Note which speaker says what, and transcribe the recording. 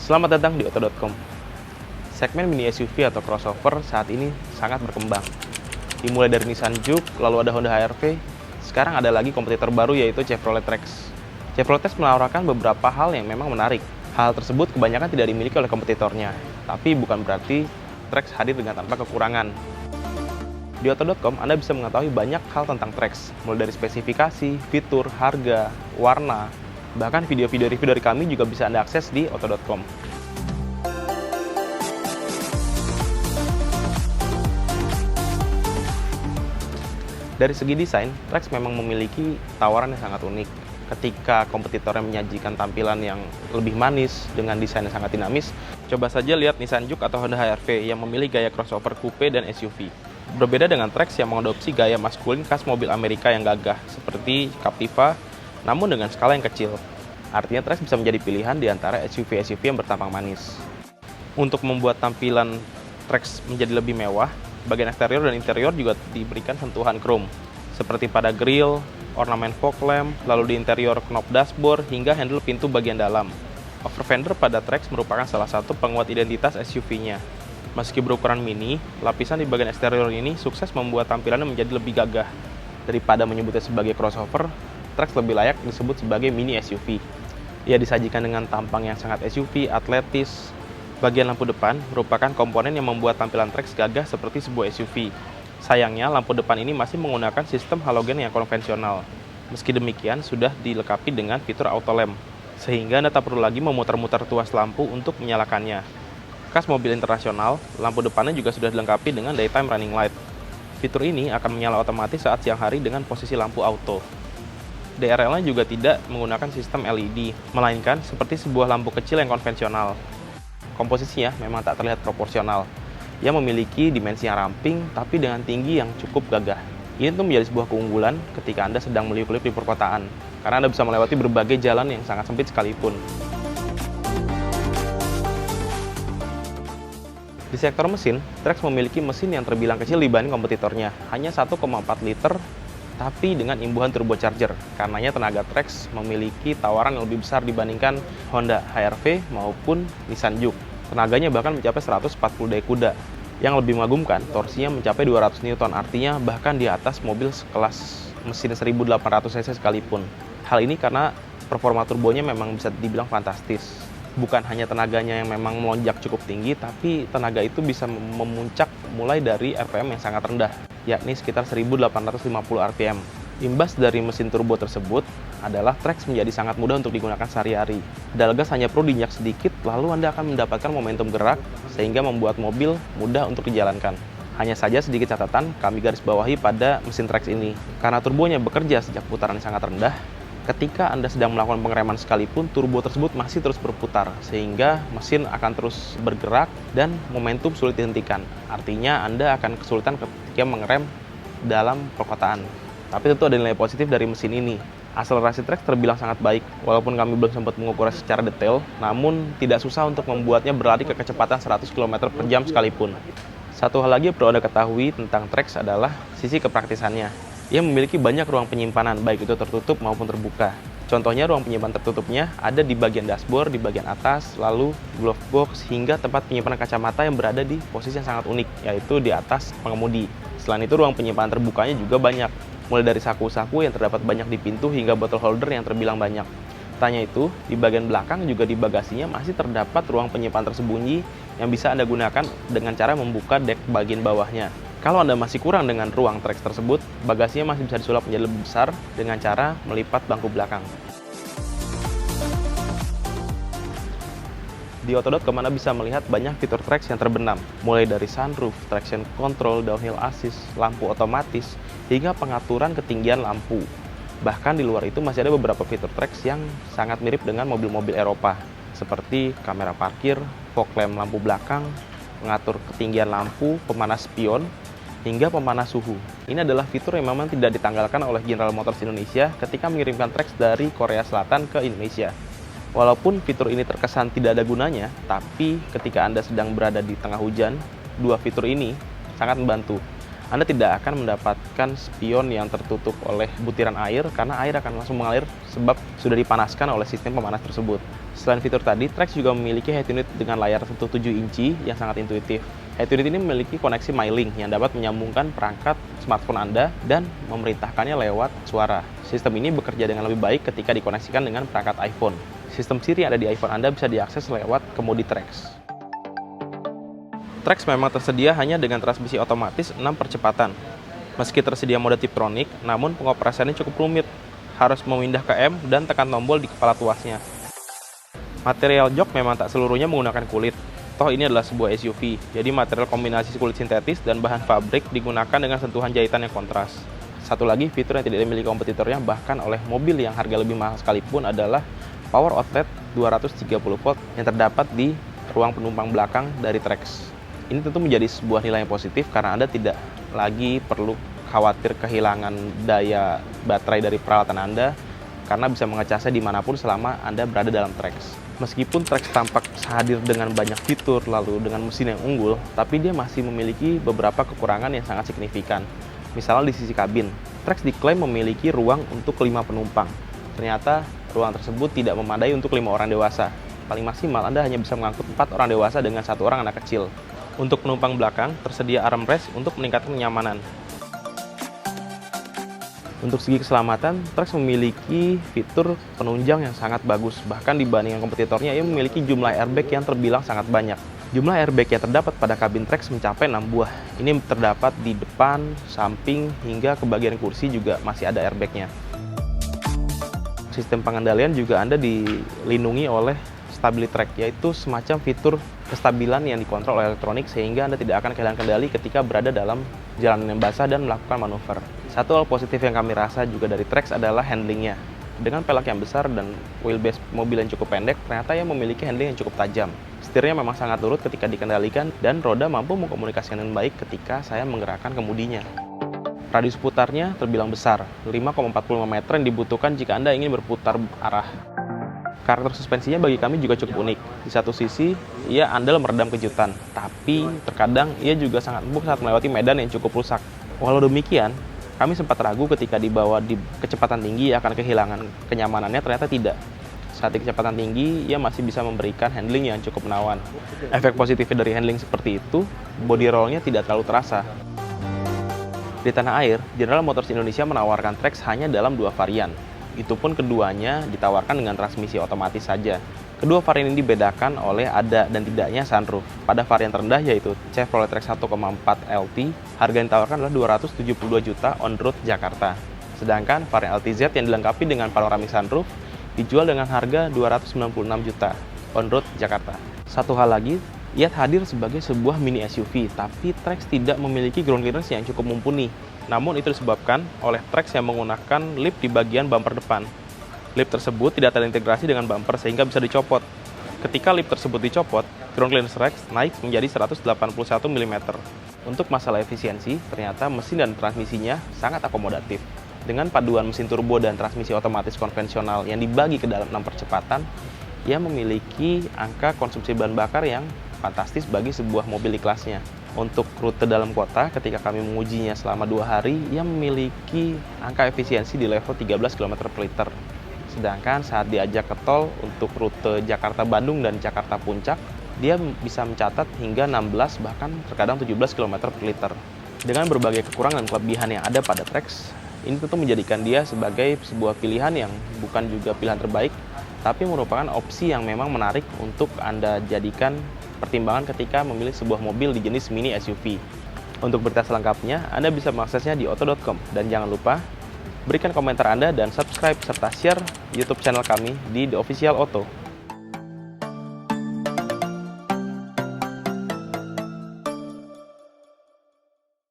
Speaker 1: Selamat datang di Auto.com. Segmen mini SUV atau crossover saat ini sangat berkembang. Dimulai dari Nissan Juke, lalu ada Honda HR-V, sekarang ada lagi kompetitor baru yaitu Chevrolet Trax. Chevrolet Trax menawarkan beberapa hal yang memang menarik. Hal tersebut kebanyakan tidak dimiliki oleh kompetitornya, tapi bukan berarti Trax hadir dengan tanpa kekurangan. Di Auto.com, Anda bisa mengetahui banyak hal tentang Trax, mulai dari spesifikasi, fitur, harga, warna, bahkan video-video review dari kami juga bisa Anda akses di Auto.com. Dari segi desain, Trax memang memiliki tawaran yang sangat unik. Ketika kompetitornya menyajikan tampilan yang lebih manis dengan desain yang sangat dinamis, coba saja lihat Nissan Juke atau Honda HR-V yang memilih gaya crossover coupe dan SUV. Berbeda dengan Trax yang mengadopsi gaya maskulin khas mobil Amerika yang gagah, seperti Captiva, namun dengan skala yang kecil. Artinya Trax bisa menjadi pilihan di antara SUV-SUV yang bertampang manis. Untuk membuat tampilan Trax menjadi lebih mewah, bagian eksterior dan interior juga diberikan sentuhan chrome, seperti pada grill, ornamen fog lamp, lalu di interior knob dashboard, hingga handle pintu bagian dalam. Over fender pada Trax merupakan salah satu penguat identitas SUV-nya. Meski berukuran mini, lapisan di bagian eksterior ini sukses membuat tampilannya menjadi lebih gagah. Daripada menyebutnya sebagai crossover, Trax lebih layak disebut sebagai mini SUV. Ia disajikan dengan tampang yang sangat SUV, atletis. Bagian lampu depan merupakan komponen yang membuat tampilan Trax gagah seperti sebuah SUV. Sayangnya, lampu depan ini masih menggunakan sistem halogen yang konvensional. Meski demikian, sudah dilengkapi dengan fitur auto lamp, sehingga Anda tak perlu lagi memutar-mutar tuas lampu untuk menyalakannya. Khas mobil internasional, lampu depannya juga sudah dilengkapi dengan daytime running light. Fitur ini akan menyala otomatis saat siang hari dengan posisi lampu auto. DRL-nya juga tidak menggunakan sistem LED, melainkan seperti sebuah lampu kecil yang konvensional. Komposisinya memang tak terlihat proporsional. Ia memiliki dimensi yang ramping, tapi dengan tinggi yang cukup gagah. Ini tuh menjadi sebuah keunggulan ketika Anda sedang meliuk-liuk di perkotaan, karena Anda bisa melewati berbagai jalan yang sangat sempit sekalipun. Di sektor mesin, Trax memiliki mesin yang terbilang kecil dibanding kompetitornya, hanya 1,4 liter, tapi dengan imbuhan turbocharger. Karenanya tenaga Trax memiliki tawaran yang lebih besar dibandingkan Honda HR-V maupun Nissan Juke. Tenaganya bahkan mencapai 140 daya kuda. Yang lebih mengagumkan, torsinya mencapai 200 Newton, artinya bahkan di atas mobil sekelas mesin 1800 cc sekalipun. Hal ini karena performa turbonya memang bisa dibilang fantastis. Bukan hanya tenaganya yang memang melonjak cukup tinggi, tapi tenaga itu bisa memuncak mulai dari RPM yang sangat rendah, yakni sekitar 1850 rpm. Imbas dari mesin turbo tersebut adalah Trax menjadi sangat mudah untuk digunakan sehari-hari. Pedal gas hanya perlu diinjak sedikit, lalu Anda akan mendapatkan momentum gerak, sehingga membuat mobil mudah untuk dijalankan. Hanya saja sedikit catatan kami garis bawahi pada mesin Trax ini. Karena turbonya bekerja sejak putaran yang sangat rendah, ketika Anda sedang melakukan pengereman sekalipun, turbo tersebut masih terus berputar, sehingga mesin akan terus bergerak dan momentum sulit dihentikan. Artinya Anda akan kesulitan ketika mengerem dalam perkotaan. Tapi tentu ada nilai positif dari mesin ini. Akselerasi Trax terbilang sangat baik, walaupun kami belum sempat mengukurnya secara detail, namun tidak susah untuk membuatnya berlari ke kecepatan 100 km per jam sekalipun. Satu hal lagi yang perlu Anda ketahui tentang Trax adalah sisi kepraktisannya. Ia memiliki banyak ruang penyimpanan, baik itu tertutup maupun terbuka. Contohnya ruang penyimpanan tertutupnya ada di bagian dashboard, di bagian atas, lalu glove box, hingga tempat penyimpanan kacamata yang berada di posisi yang sangat unik, yaitu di atas pengemudi. Selain itu, ruang penyimpanan terbukanya juga banyak, mulai dari saku-saku yang terdapat banyak di pintu hingga bottle holder yang terbilang banyak. Tanya itu, di bagian belakang juga di bagasinya masih terdapat ruang penyimpanan tersembunyi yang bisa Anda gunakan dengan cara membuka dek bagian bawahnya. Kalau Anda masih kurang dengan ruang Trax tersebut, bagasinya masih bisa disulap menjadi lebih besar dengan cara melipat bangku belakang. Di Auto.com Anda bisa melihat banyak fitur Trax yang terbenam, mulai dari sunroof, traction control, downhill assist, lampu otomatis, hingga pengaturan ketinggian lampu. Bahkan di luar itu masih ada beberapa fitur Trax yang sangat mirip dengan mobil-mobil Eropa, seperti kamera parkir, fog lamp lampu belakang, mengatur ketinggian lampu, pemanas spion, hingga pemanas suhu. Ini adalah fitur yang memang tidak ditanggalkan oleh General Motors Indonesia ketika mengirimkan Trax dari Korea Selatan ke Indonesia. Walaupun fitur ini terkesan tidak ada gunanya, tapi ketika Anda sedang berada di tengah hujan, dua fitur ini sangat membantu. Anda tidak akan mendapatkan spion yang tertutup oleh butiran air karena air akan langsung mengalir sebab sudah dipanaskan oleh sistem pemanas tersebut. Selain fitur tadi, Trax juga memiliki head unit dengan layar sentuh 7 inci yang sangat intuitif. Head unit ini memiliki koneksi MyLink yang dapat menyambungkan perangkat smartphone Anda dan memerintahkannya lewat suara. Sistem ini bekerja dengan lebih baik ketika dikoneksikan dengan perangkat iPhone. Sistem Siri yang ada di iPhone Anda bisa diakses lewat kemudi Trax. Trax memang tersedia hanya dengan transmisi otomatis 6 percepatan. Meski tersedia mode Tiptronic, namun pengoperasiannya cukup rumit. Harus memindah ke M dan tekan tombol di kepala tuasnya. Material jok memang tak seluruhnya menggunakan kulit. Toh ini adalah sebuah SUV, jadi material kombinasi kulit sintetis dan bahan fabrik digunakan dengan sentuhan jahitan yang kontras. Satu lagi fitur yang tidak dimiliki kompetitornya bahkan oleh mobil yang harga lebih mahal sekalipun adalah power outlet 230 volt yang terdapat di ruang penumpang belakang dari Trax. Ini tentu menjadi sebuah nilai yang positif karena Anda tidak lagi perlu khawatir kehilangan daya baterai dari peralatan Anda karena bisa mengecasnya dimanapun selama Anda berada dalam Trax. Meskipun Trax tampak hadir dengan banyak fitur lalu dengan mesin yang unggul, tapi dia masih memiliki beberapa kekurangan yang sangat signifikan. Misalnya di sisi kabin, Trax diklaim memiliki ruang untuk 5 penumpang. Ternyata ruang tersebut tidak memadai untuk 5 orang dewasa. Paling maksimal Anda hanya bisa mengangkut 4 orang dewasa dengan 1 orang anak kecil. Untuk penumpang belakang, tersedia armrest untuk meningkatkan kenyamanan. Untuk segi keselamatan, Trax memiliki fitur penunjang yang sangat bagus. Bahkan dibandingkan kompetitornya, ia memiliki jumlah airbag yang terbilang sangat banyak. Jumlah airbag yang terdapat pada kabin Trax mencapai 6 buah. Ini terdapat di depan, samping, hingga ke bagian kursi juga masih ada airbagnya. Sistem pengendalian juga Anda dilindungi oleh Stability Track, yaitu semacam fitur kestabilan yang dikontrol oleh elektronik sehingga Anda tidak akan kehilangan kendali ketika berada dalam jalanan yang basah dan melakukan manuver. Satu hal positif yang kami rasa juga dari Trax adalah handlingnya. Dengan pelek yang besar dan wheelbase mobil yang cukup pendek, ternyata ia memiliki handling yang cukum tajam. Setirnya memang sangat lurus ketika dikendalikan dan roda mampu mengkomunikasikan dengan baik ketika saya menggerakkan kemudinya. Radius putarnya terbilang besar, 5,45 meter yang dibutuhkan jika Anda ingin berputar arah. Karakter suspensinya bagi kami juga cukup unik. Di satu sisi, ia andal meredam kejutan, tapi terkadang ia juga sangat empuk saat melewati medan yang cukup rusak. Walau demikian, kami sempat ragu ketika dibawa di kecepatan tinggi ia akan kehilangan kenyamanannya, ternyata tidak. Saat di kecepatan tinggi, ia masih bisa memberikan handling yang cukup menawan. Efek positifnya dari handling seperti itu, body roll-nya tidak terlalu terasa. Di tanah air, General Motors Indonesia menawarkan Trax hanya dalam 2 varian. Itu pun keduanya ditawarkan dengan transmisi otomatis saja. Kedua varian ini dibedakan oleh ada dan tidaknya sunroof. Pada varian terendah yaitu Chevrolet Trax 1,4 LT, harga yang ditawarkan adalah 272 juta on road Jakarta. Sedangkan varian LTZ yang dilengkapi dengan panoramic sunroof dijual dengan harga 296 juta on road Jakarta. Satu hal lagi, ia hadir sebagai sebuah mini SUV, tapi Trax tidak memiliki ground clearance yang cukup mumpuni. Namun itu disebabkan oleh Trax yang menggunakan lip di bagian bumper depan. Lip tersebut tidak terintegrasi dengan bumper sehingga bisa dicopot. Ketika lip tersebut dicopot, ground clearance Trax naik menjadi 181 mm. Untuk masalah efisiensi, ternyata mesin dan transmisinya sangat akomodatif. Dengan paduan mesin turbo dan transmisi otomatis konvensional yang dibagi ke dalam 6 percepatan, ia memiliki angka konsumsi bahan bakar yang fantastis bagi sebuah mobil di kelasnya. Untuk rute dalam kota, ketika kami mengujinya selama 2 hari, ia memiliki angka efisiensi di level 13 km per liter. Sedangkan saat diajak ke tol untuk rute Jakarta-Bandung dan Jakarta-Puncak, dia bisa mencatat hingga 16 bahkan terkadang 17 km per liter. Dengan berbagai kekurangan dan kelebihan yang ada pada Trax, ini tentu menjadikan dia sebagai sebuah pilihan yang bukan juga pilihan terbaik, tapi merupakan opsi yang memang menarik untuk Anda jadikan pertimbangan ketika memilih sebuah mobil di jenis mini SUV. Untuk berita selengkapnya, Anda bisa mengaksesnya di otto.com. Dan jangan lupa, berikan komentar Anda dan subscribe serta share YouTube channel kami di The Official Auto.